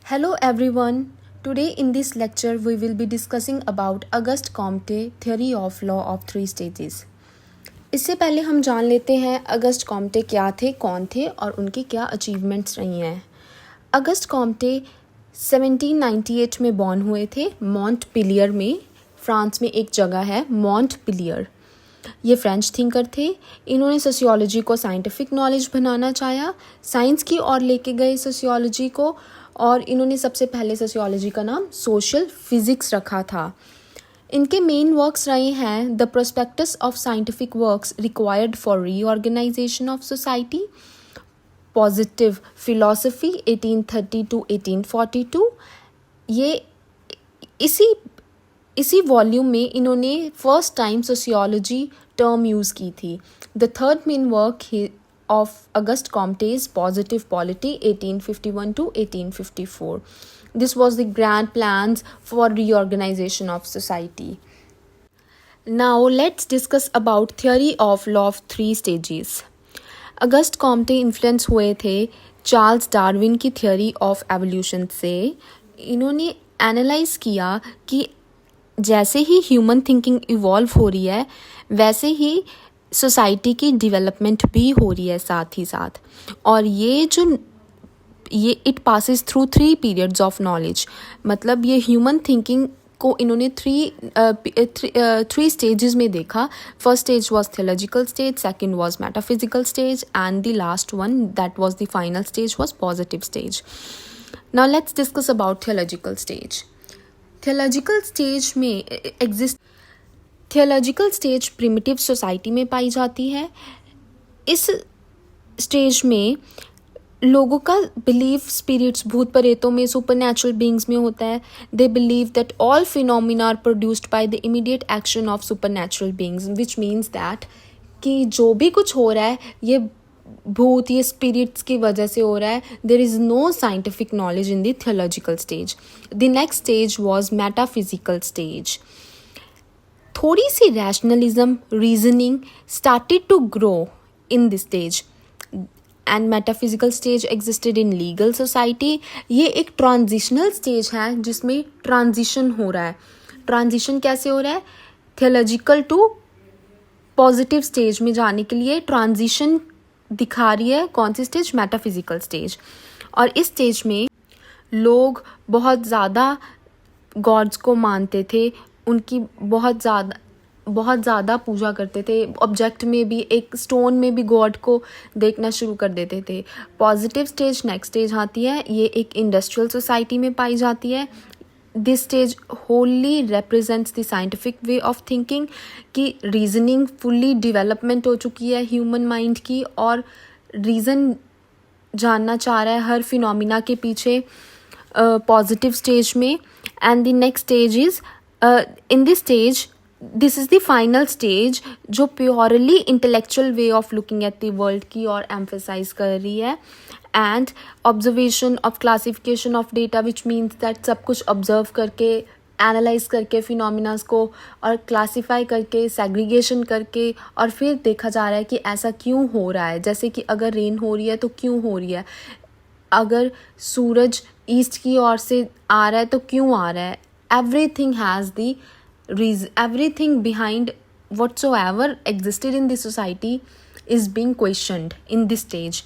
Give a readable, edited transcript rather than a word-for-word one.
Hello everyone. Today in this lecture we will be discussing about Auguste Comte theory of law of three stages. इससे पहले हम जान लेते हैं August Comte क्या थे, कौन थे और उनकी क्या अचीवमेंट्स रही हैं. अगस्ट कॉम्टे 1798 में बॉर्न हुए थे मॉन्टपिलियर में. फ्रांस में एक जगह है मॉन्टपिलियर. ये फ्रेंच थिंकर थे. इन्होंने सोशियोलॉजी को साइंटिफिक नॉलेज बनाना चाहा, साइंस की ओर लेके गए सोशियोलॉजी को, और इन्होंने सबसे पहले सोशियोलॉजी का नाम सोशल फिजिक्स रखा था. इनके मेन वर्क्स रहे हैं the prospectus of scientific works required for reorganisation of society, positive philosophy 1830 to 1842. ये इसी वॉल्यूम में इन्होंने first time sociology term use की थी. The third main work of Auguste Comte's Positive Polity 1851 to 1854. This was the grand plans for reorganization of society. Now let's discuss about theory of law of three stages. Auguste Comte influence हुए थे Charles Darwin की theory of evolution से. इन्होंने analyse किया कि जैसे ही human thinking evolve हो रही है वैसे ही सोसाइटी की डेवलपमेंट भी हो रही है साथ ही साथ. और ये it passes through three periods of knowledge. मतलब ये ह्यूमन थिंकिंग को इन्होंने थ्री स्टेजेस में देखा. First stage was theological stage, second was metaphysical stage, and the last one that was the final stage was positive stage. Now let's discuss about theological stage. Theological stage में theological stage primitive society में पाई जाती है. इस stage में लोगों का believe spirits, भूत प्रेतों में, सुपरनैचुरल बीइंग्स में होता है. They believe that all phenomena are produced by the immediate action of supernatural beings, which means that कि जो भी कुछ हो रहा है ये भूत, ये स्पिरिट्स की वजह से हो रहा है. There is no scientific knowledge in the theological stage. The next stage was metaphysical stage. थोड़ी सी rationalism, reasoning started to grow in this stage and metaphysical stage existed in legal society. ये एक ट्रांजिशनल स्टेज है जिसमें transition हो रहा है. Transition कैसे हो रहा है? थियोलॉजिकल टू पॉजिटिव स्टेज में जाने के लिए ट्रांजिशन दिखा रही है. कौन सी स्टेज? Metaphysical stage. और इस स्टेज में लोग बहुत ज़्यादा गॉड्स को मानते थे, उनकी बहुत ज़्यादा पूजा करते थे. ऑब्जेक्ट में भी, एक स्टोन में भी गॉड को देखना शुरू कर देते थे. पॉजिटिव स्टेज नेक्स्ट स्टेज आती है. ये एक इंडस्ट्रियल सोसाइटी में पाई जाती है. This stage Holi represents the scientific way of thinking कि रीजनिंग फुल्ली डेवलपमेंट हो चुकी है ह्यूमन माइंड की, और रीज़न जानना चाह रहा है हर फिनोमिना के पीछे पॉजिटिव स्टेज में. And the next stage is in this stage, this is the final stage जो purely intellectual way of looking at the world की और emphasize कर रही है. and observation of classification of data, which means that सब कुछ observe करके, analyze करके phenomena को और classify करके, segregation करके, और फिर देखा जा रहा है कि ऐसा क्यों हो रहा है. जैसे कि अगर रेन हो रही है तो क्यों हो रही है, अगर सूरज ईस्ट की ओर से आ रहा है तो क्यों आ रहा है. Everything has the reason, everything behind whatsoever existed in the society is being questioned in this stage.